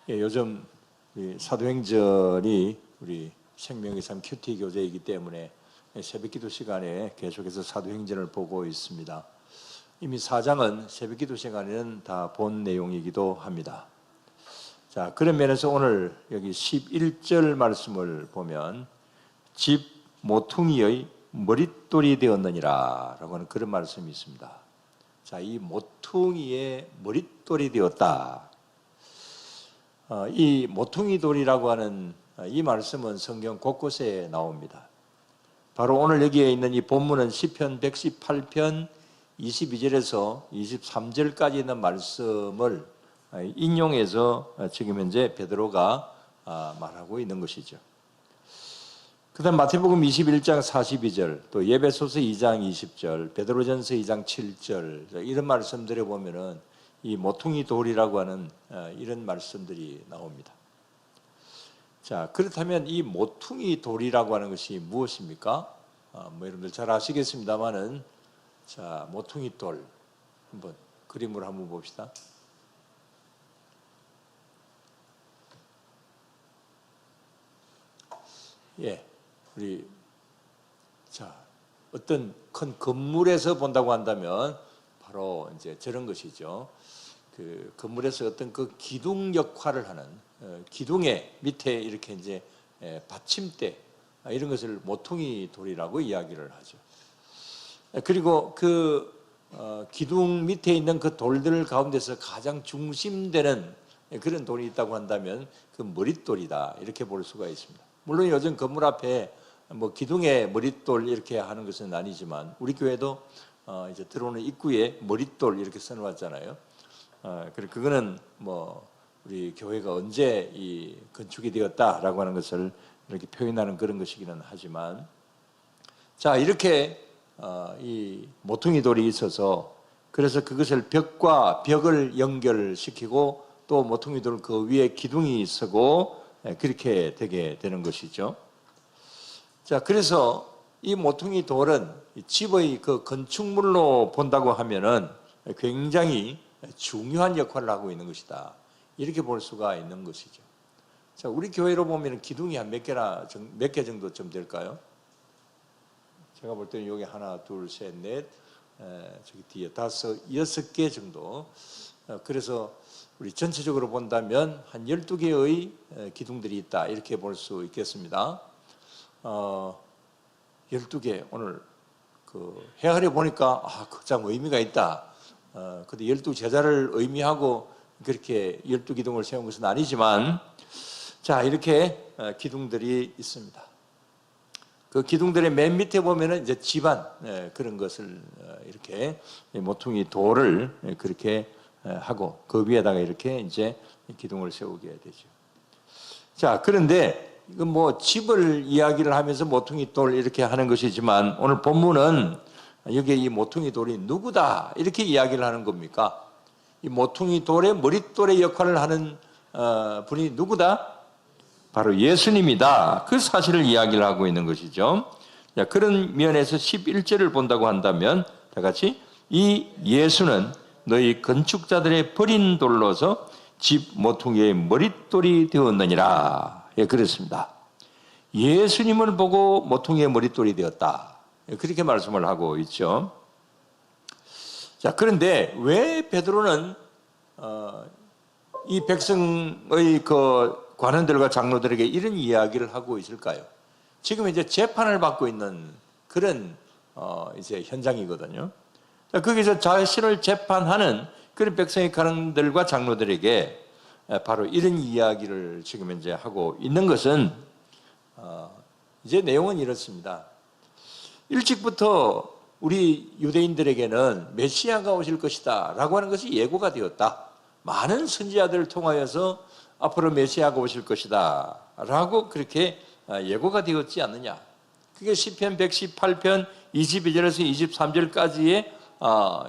예, 요즘 사도행전이 우리 생명의 삶 큐티 교재이기 때문에 새벽기도 시간에 계속해서 사도행전을 보고 있습니다. 이미 4장은 새벽기도 시간에는 다 본 내용이기도 합니다. 자, 그런 면에서 오늘 여기 11절 말씀을 보면 집 모퉁이의 머릿돌이 되었느니라 라고 하는 그런 말씀이 있습니다. 자, 이 모퉁이의 머릿돌이 되었다. 이 모퉁이 돌이라고 하는 이 말씀은 성경 곳곳에 나옵니다. 바로 오늘 여기에 있는 이 본문은 시편 118편 22절에서 23절까지 있는 말씀을 인용해서 지금 현재 베드로가 말하고 있는 것이죠. 그 다음 마태복음 21장 42절, 또 예배소서 2장 20절, 베드로전서 2장 7절 이런 말씀들에 보면은 이 모퉁이 돌이라고 하는 이런 말씀들이 나옵니다. 자, 그렇다면 이 모퉁이 돌이라고 하는 것이 무엇입니까? 여러분들 잘 아시겠습니다만은, 자, 모퉁이 돌 한번 그림으로 한번 봅시다. 예, 우리 자 어떤 큰 건물에서 본다고 한다면 바로 이제 저런 것이죠. 그 건물에서 어떤 그 기둥 역할을 하는 기둥의 밑에 이렇게 이제 받침대 이런 것을 모퉁이 돌이라고 이야기를 하죠. 그리고 그 기둥 밑에 있는 그 돌들 가운데서 가장 중심되는 그런 돌이 있다고 한다면 그 머릿돌이다 이렇게 볼 수가 있습니다. 물론 요즘 건물 앞에 뭐 기둥에 머릿돌 이렇게 하는 것은 아니지만 우리 교회도 이제 들어오는 입구에 머릿돌 이렇게 써놓았잖아요. 그리고 그거는 뭐 우리 교회가 언제 이 건축이 되었다라고 하는 것을 이렇게 표현하는 그런 것이기는 하지만, 자 이렇게 이 모퉁이 돌이 있어서 그래서 그것을 벽과 벽을 연결시키고 또 모퉁이 돌 그 위에 기둥이 서고 그렇게 되게 되는 것이죠. 자, 그래서 이 모퉁이 돌은 집의 그 건축물로 본다고 하면은 굉장히 중요한 역할을 하고 있는 것이다. 이렇게 볼 수가 있는 것이죠. 자, 우리 교회로 보면 기둥이 한 몇 개 정도쯤 될까요? 제가 볼 때는 여기 하나, 둘, 셋, 넷, 저기 뒤에 5, 6개 정도. 그래서 우리 전체적으로 본다면 한 12개의 기둥들이 있다. 이렇게 볼 수 있겠습니다. 12개 오늘 그 헤아려 보니까 가장 의미가 있다. 근데 12 제자를 의미하고 그렇게 12기둥을 세운 것은 아니지만, 자 이렇게 기둥들이 있습니다. 그 기둥들의 맨 밑에 보면은 이제 집안 그런 것을 이렇게 모퉁이 돌을 그렇게 하고 그 위에다가 이렇게 이제 기둥을 세우게 되죠. 자, 그런데 이건 뭐 집을 이야기를 하면서 모퉁이 돌 이렇게 하는 것이지만 오늘 본문은 여기에 이 모퉁이 돌이 누구다 이렇게 이야기를 하는 겁니까? 이 모퉁이 돌의 머릿돌의 역할을 하는 분이 누구다? 바로 예수님이다. 그 사실을 이야기를 하고 있는 것이죠. 자, 그런 면에서 11절을 본다고 한다면 다 같이 이 예수는 너희 건축자들의 버린 돌로서 집 모퉁이의 머릿돌이 되었느니라. 예, 그렇습니다. 예수님을 보고 모퉁이의 머릿돌이 되었다. 예, 그렇게 말씀을 하고 있죠. 자, 그런데 왜 베드로는 이 백성의 그 관원들과 장로들에게 이런 이야기를 하고 있을까요? 지금 이제 재판을 받고 있는 그런 이제 현장이거든요. 자, 거기서 자신을 재판하는 그런 백성의 관원들과 장로들에게 바로 이런 이야기를 지금 이제 하고 있는 것은 이제 내용은 이렇습니다. 일찍부터 우리 유대인들에게는 메시아가 오실 것이다 라고 하는 것이 예고가 되었다. 많은 선지자들을 통하여서 앞으로 메시아가 오실 것이다 라고 그렇게 예고가 되었지 않느냐. 그게 시편 118편 22절에서 23절까지의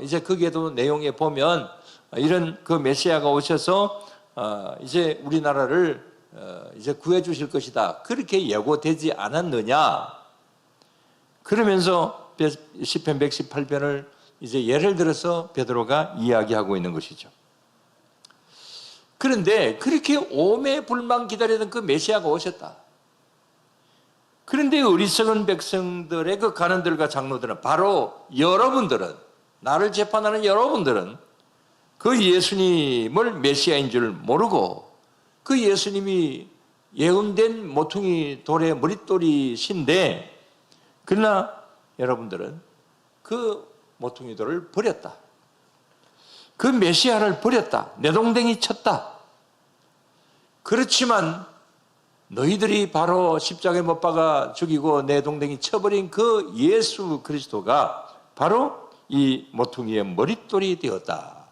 이제 거기에도 내용에 보면 이런 그 메시아가 오셔서 이제 우리나라를 이제 구해 주실 것이다 그렇게 예고되지 않았느냐. 그러면서 시편 118편을 이제 예를 들어서 베드로가 이야기하고 있는 것이죠. 그런데 그렇게 오매불망 기다리던 그 메시아가 오셨다. 그런데 어리석은 백성들의 그 관원들과 장로들은, 바로 여러분들은, 나를 재판하는 여러분들은 그 예수님을 메시아인 줄 모르고 그 예수님이 예언된 모퉁이 돌의 머릿돌이신데, 그러나 여러분들은 그 모퉁이 돌을 버렸다. 그 메시아를 버렸다. 내동댕이 쳤다. 그렇지만 너희들이 바로 십자가에 못 박아 죽이고 내동댕이 쳐버린 그 예수 그리스도가 바로 이 모퉁이의 머릿돌이 되었다.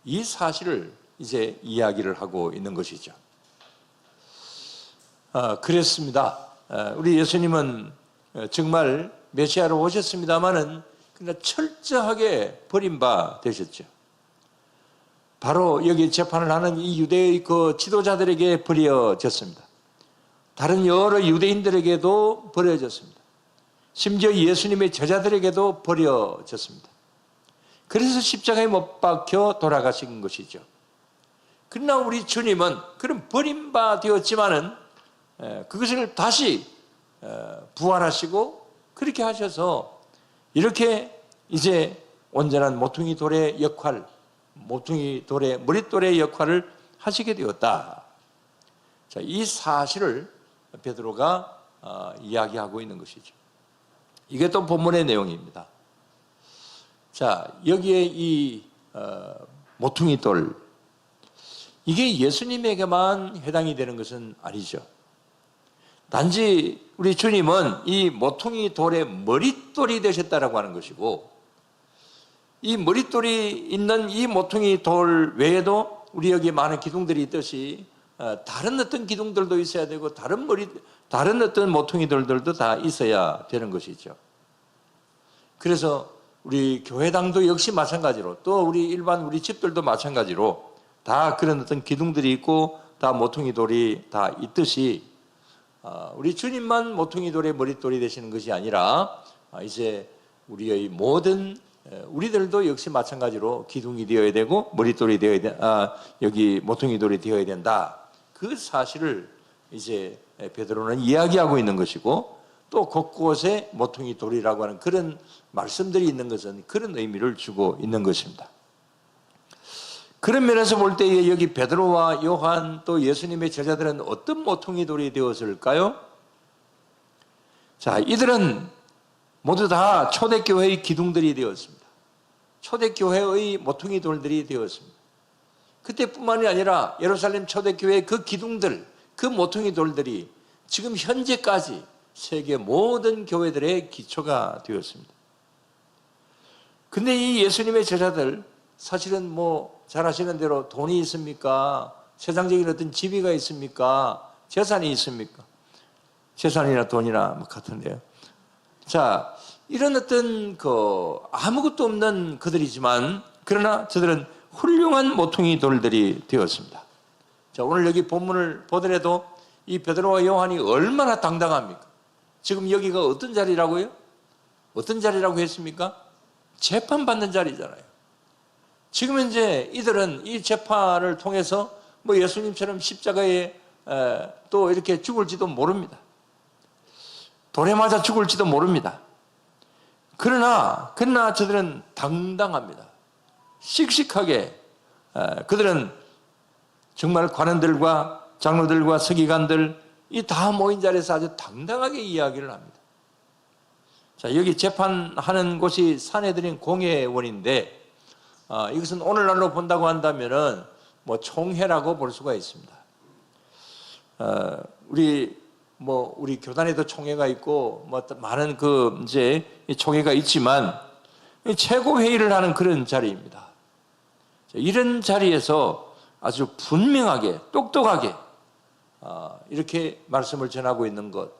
이 사실을 이제 이야기를 하고 있는 것이죠. 그랬습니다. 우리 예수님은 정말 메시아로 오셨습니다마는 그러나 철저하게 버림바 되셨죠. 바로 여기 재판을 하는 이 유대의 그 지도자들에게 버려졌습니다. 다른 여러 유대인들에게도 버려졌습니다. 심지어 예수님의 제자들에게도 버려졌습니다. 그래서 십자가에 못 박혀 돌아가신 것이죠. 그러나 우리 주님은 그런 버림바 되었지만은 그것을 다시 부활하시고 그렇게 하셔서 이렇게 이제 온전한 모퉁이 돌의 역할, 모퉁이 돌의 머릿돌의 역할을 하시게 되었다. 자, 이 사실을 베드로가 이야기하고 있는 것이죠. 이게 또 본문의 내용입니다. 자, 여기에 이 모퉁이 돌, 이게 예수님에게만 해당이 되는 것은 아니죠. 단지 우리 주님은 이 모퉁이 돌의 머릿돌이 되셨다라고 하는 것이고, 이 머릿돌이 있는 이 모퉁이 돌 외에도 우리 여기 많은 기둥들이 있듯이 다른 어떤 기둥들도 있어야 되고 다른 어떤 모퉁이 돌들도 다 있어야 되는 것이죠. 그래서 우리 교회당도 역시 마찬가지로, 또 우리 집들도 마찬가지로 다 그런 어떤 기둥들이 있고 다 모퉁이 돌이 다 있듯이 우리 주님만 모퉁이 돌의 머릿돌이 되시는 것이 아니라 이제 우리의 모든 우리들도 역시 마찬가지로 기둥이 되어야 되고 머릿돌이 되어야 여기 모퉁이 돌이 되어야 된다. 그 사실을 이제 베드로는 이야기하고 있는 것이고, 또 곳곳에 모퉁이 돌이라고 하는 그런 말씀들이 있는 것은 그런 의미를 주고 있는 것입니다. 그런 면에서 볼 때 여기 베드로와 요한 또 예수님의 제자들은 어떤 모퉁이 돌이 되었을까요? 자, 이들은 모두 다 초대교회의 기둥들이 되었습니다. 초대교회의 모퉁이 돌들이 되었습니다. 그때뿐만이 아니라 예루살렘 초대교회의 그 기둥들, 그 모퉁이 돌들이 지금 현재까지 세계 모든 교회들의 기초가 되었습니다. 근데 이 예수님의 제자들, 사실은 뭐 잘 아시는 대로 돈이 있습니까? 세상적인 어떤 지위가 있습니까? 재산이 있습니까? 재산이나 돈이나 뭐 같은데요. 자, 이런 어떤 아무것도 없는 그들이지만, 그러나 저들은 훌륭한 모퉁이 돌들이 되었습니다. 자, 오늘 여기 본문을 보더라도 이 베드로와 요한이 얼마나 당당합니까? 지금 여기가 어떤 자리라고요? 어떤 자리라고 했습니까? 재판받는 자리잖아요. 지금 이제 이들은 이 재판을 통해서 뭐 예수님처럼 십자가에 또 이렇게 죽을지도 모릅니다. 돌에 맞아 죽을지도 모릅니다. 그러나 저들은 당당합니다. 씩씩하게 그들은 정말 관원들과 장로들과 서기관들 이 다 모인 자리에서 아주 당당하게 이야기를 합니다. 자, 여기 재판하는 곳이 산헤드린 공회원인데 이것은 오늘날로 본다고 한다면은 뭐 총회라고 볼 수가 있습니다. 우리 교단에도 총회가 있고 뭐 많은 이제 총회가 있지만 최고 회의를 하는 그런 자리입니다. 이런 자리에서 아주 분명하게 똑똑하게 이렇게 말씀을 전하고 있는 것,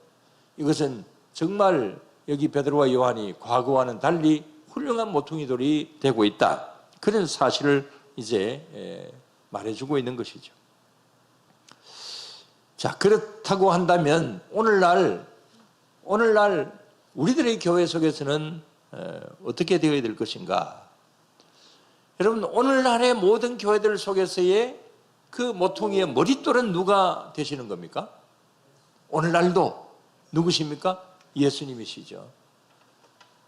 이것은 정말 여기 베드로와 요한이 과거와는 달리 훌륭한 모퉁이 돌이 되고 있다, 그런 사실을 이제 말해주고 있는 것이죠. 자, 그렇다고 한다면 오늘날 우리들의 교회 속에서는 어떻게 되어야 될 것인가? 여러분, 오늘날의 모든 교회들 속에서의 그 모퉁이의 머릿돌은 누가 되시는 겁니까? 오늘날도 누구십니까? 예수님이시죠.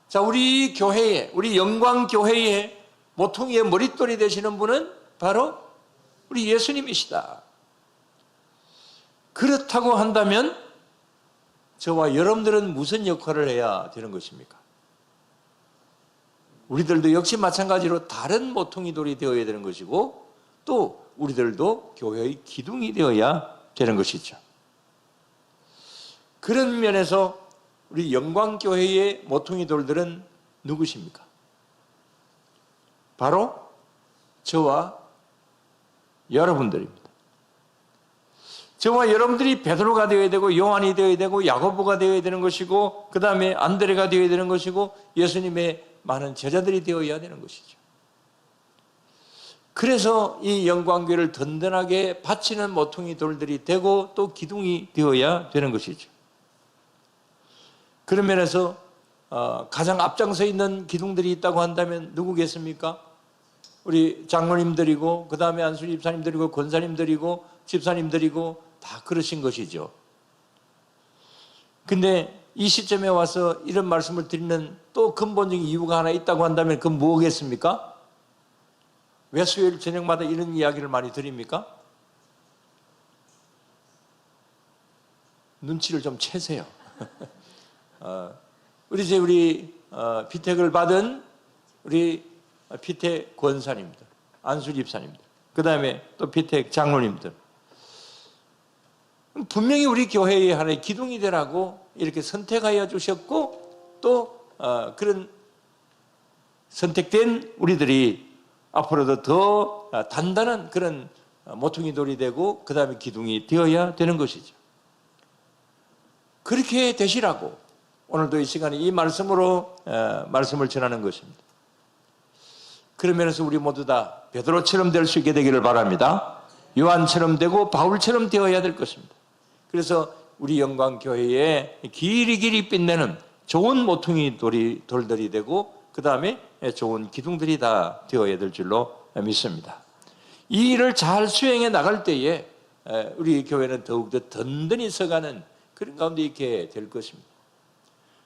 자, 우리 교회에, 우리 영광교회에 모퉁이의 머릿돌이 되시는 분은 바로 우리 예수님이시다. 그렇다고 한다면 저와 여러분들은 무슨 역할을 해야 되는 것입니까? 우리들도 역시 마찬가지로 다른 모퉁이 돌이 되어야 되는 것이고, 또 우리들도 교회의 기둥이 되어야 되는 것이죠. 그런 면에서 우리 영광교회의 모퉁이 돌들은 누구십니까? 바로 저와 여러분들입니다. 저와 여러분들이 베드로가 되어야 되고, 요한이 되어야 되고, 야고보가 되어야 되는 것이고, 그 다음에 안드레가 되어야 되는 것이고, 예수님의 많은 제자들이 되어야 되는 것이죠. 그래서 이 영광교회를 든든하게 바치는 모퉁이 돌들이 되고, 또 기둥이 되어야 되는 것이죠. 그런 면에서 가장 앞장서 있는 기둥들이 있다고 한다면 누구겠습니까? 우리 장로님들이고, 그 다음에 안수 집사님들이고, 권사님들이고, 집사님들이고 다 그러신 것이죠. 근데 이 시점에 와서 이런 말씀을 드리는 또 근본적인 이유가 하나 있다고 한다면 그건 뭐겠습니까? 왜 수요일 저녁마다 이런 이야기를 많이 드립니까? 눈치를 좀 채세요. 우리 피택을 받은 우리 피택 권사님들, 안수 집사님들, 그 다음에 또 피택 장로님들, 분명히 우리 교회의 하나의 기둥이 되라고 이렇게 선택하여 주셨고, 또 그런 선택된 우리들이 앞으로도 더 단단한 그런 모퉁이 돌이 되고, 그 다음에 기둥이 되어야 되는 것이죠. 그렇게 되시라고 오늘도 이 시간에 이 말씀으로 말씀을 전하는 것입니다. 그러면서 우리 모두 다 베드로처럼 될 수 있게 되기를 바랍니다. 요한처럼 되고 바울처럼 되어야 될 것입니다. 그래서 우리 영광교회에 길이 빛내는 좋은 모퉁이 돌들이 되고, 그 다음에 좋은 기둥들이 다 되어야 될 줄로 믿습니다. 이 일을 잘 수행해 나갈 때에 우리 교회는 더욱더 든든히 서가는 그런 가운데 있게 될 것입니다.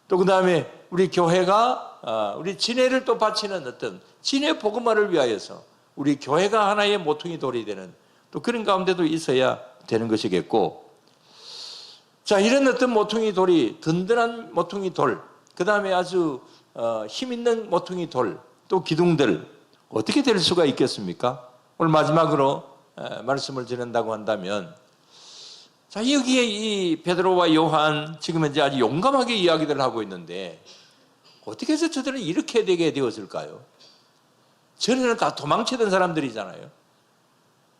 또 그 다음에 우리 교회가 우리 진해를 또 바치는 어떤 진해 복음화를 위하여서 우리 교회가 하나의 모퉁이 돌이 되는 또 그런 가운데도 있어야 되는 것이겠고, 자, 이런 어떤 모퉁이 돌이, 든든한 모퉁이 돌, 그 다음에 아주 힘있는 모퉁이 돌, 또 기둥들 어떻게 될 수가 있겠습니까? 오늘 마지막으로 말씀을 전한다고 한다면, 자, 여기에 이 베드로와 요한 지금 이제 아주 용감하게 이야기를 하고 있는데, 어떻게 해서 저들은 이렇게 되게 되었을까요? 저들은 다 도망치던 사람들이잖아요.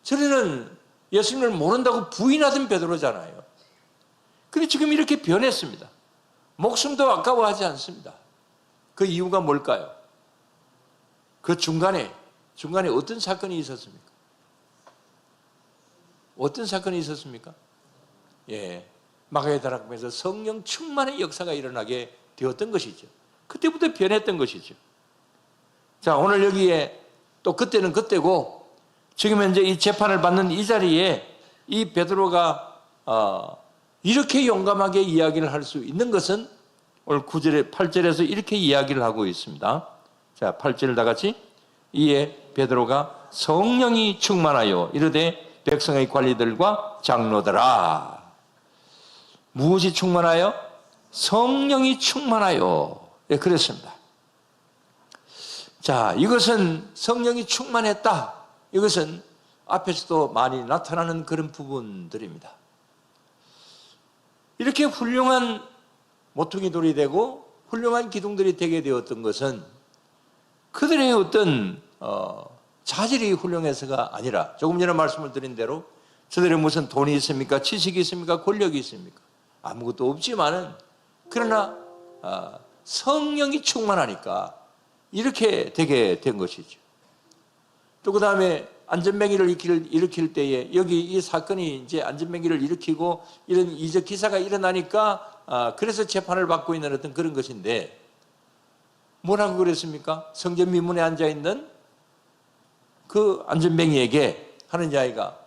저들은 예수님을 모른다고 부인하던 베드로잖아요. 근데 지금 이렇게 변했습니다. 목숨도 아까워하지 않습니다. 그 이유가 뭘까요? 그 중간에 어떤 사건이 있었습니까? 어떤 사건이 있었습니까? 예, 마가의 다락방에서 성령 충만의 역사가 일어나게 되었던 것이죠. 그때부터 변했던 것이죠. 자, 오늘 여기에 또 그때는 그때고, 지금 현재 이 재판을 받는 이 자리에 이 베드로가 이렇게 용감하게 이야기를 할 수 있는 것은 오늘 9절에 8절에서 이렇게 이야기를 하고 있습니다. 자, 8절 다 같이. 이에 베드로가 성령이 충만하여 이르되 백성의 관리들과 장로들아. 무엇이 충만하여? 성령이 충만하여. 예, 그랬습니다. 자, 이것은 성령이 충만했다. 이것은 앞에서도 많이 나타나는 그런 부분들입니다. 이렇게 훌륭한 모퉁이 돌이 되고 훌륭한 기둥들이 되게 되었던 것은 그들의 어떤 자질이 훌륭해서가 아니라, 조금 전에 말씀을 드린 대로 저들은 무슨 돈이 있습니까? 지식이 있습니까? 권력이 있습니까? 아무것도 없지만은, 그러나 성령이 충만하니까 이렇게 되게 된 것이죠. 또 그 다음에 안전뱅이를 일으킬 때에, 여기 이 사건이 이제 안전뱅이를 일으키고 이런 이적 기사가 일어나니까 그래서 재판을 받고 있는 어떤 그런 것인데, 뭐라고 그랬습니까? 성전 미문에 앉아있는 그 안전뱅이에게 하는 자이가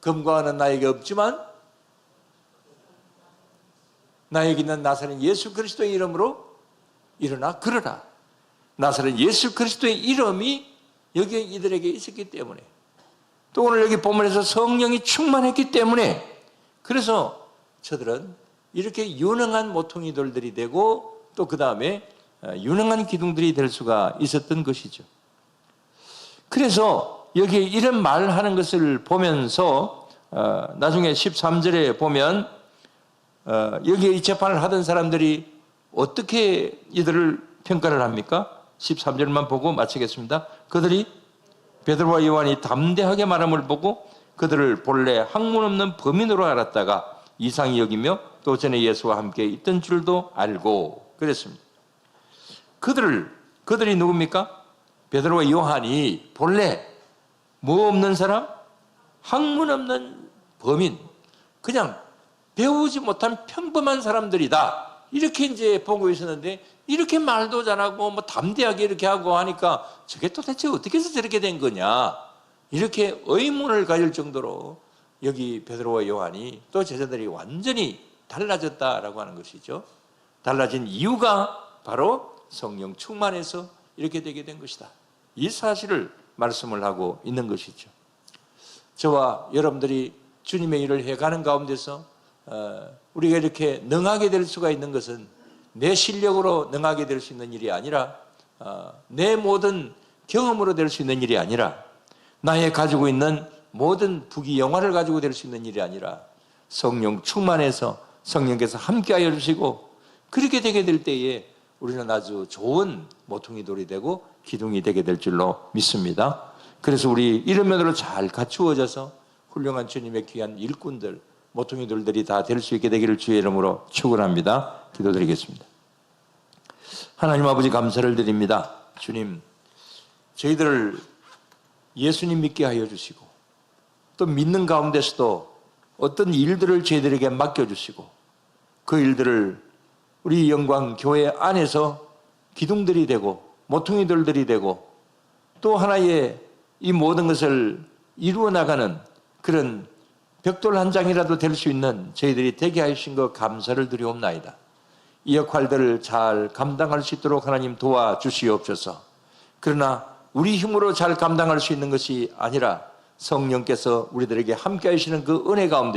금과 은은 나에게 없지만 나에게 있는 나사렛 예수 그리스도의 이름으로 일어나 걸어라. 나사렛 예수 그리스도의 이름이 여기에 이들에게 있었기 때문에, 또 오늘 여기 본문에서 성령이 충만했기 때문에, 그래서 저들은 이렇게 유능한 모퉁이돌들이 되고 또 그 다음에 유능한 기둥들이 될 수가 있었던 것이죠. 그래서 여기 이런 말하는 것을 보면서 나중에 13절에 보면 여기에 이 재판을 하던 사람들이 어떻게 이들을 평가를 합니까? 13절만 보고 마치겠습니다. 그들이 베드로와 요한이 담대하게 말함을 보고 그들을 본래 학문 없는 범인으로 알았다가 이상히 여기며 또 전에 예수와 함께 있던 줄도 알고 그랬습니다. 그들이 누굽니까? 베드로와 요한이 본래 뭐 없는 사람? 학문 없는 범인, 그냥 배우지 못한 평범한 사람들이다, 이렇게 이제 보고 있었는데, 이렇게 말도 잘하고 뭐 담대하게 이렇게 하고 하니까 저게 도대체 어떻게 해서 저렇게 된 거냐, 이렇게 의문을 가질 정도로 여기 베드로와 요한이 또 제자들이 완전히 달라졌다라고 하는 것이죠. 달라진 이유가 바로 성령 충만해서 이렇게 되게 된 것이다, 이 사실을 말씀을 하고 있는 것이죠. 저와 여러분들이 주님의 일을 해가는 가운데서 우리가 이렇게 능하게 될 수가 있는 것은 내 실력으로 능하게 될 수 있는 일이 아니라, 내 모든 경험으로 될 수 있는 일이 아니라, 나의 가지고 있는 모든 부귀영화를 가지고 될 수 있는 일이 아니라, 성령 충만해서 성령께서 함께하여 주시고, 그렇게 되게 될 때에 우리는 아주 좋은 모퉁이돌이 되고 기둥이 되게 될 줄로 믿습니다. 그래서 우리 이런 면으로 잘 갖추어져서 훌륭한 주님의 귀한 일꾼들, 모퉁이돌들이 다 될 수 있게 되기를 주의 이름으로 축원합니다. 기도드리겠습니다. 하나님 아버지, 감사를 드립니다. 주님, 저희들을 예수님 믿게 하여 주시고, 또 믿는 가운데서도 어떤 일들을 저희들에게 맡겨주시고, 그 일들을 우리 영광 교회 안에서 기둥들이 되고 모퉁이돌들이 되고 또 하나의 이 모든 것을 이루어 나가는 그런 벽돌 한 장이라도 될 수 있는 저희들이 되게 하신 것 감사를 드리옵나이다. 이 역할들을 잘 감당할 수 있도록 하나님 도와주시옵소서. 그러나 우리 힘으로 잘 감당할 수 있는 것이 아니라 성령께서 우리들에게 함께 하시는 그 은혜 가운데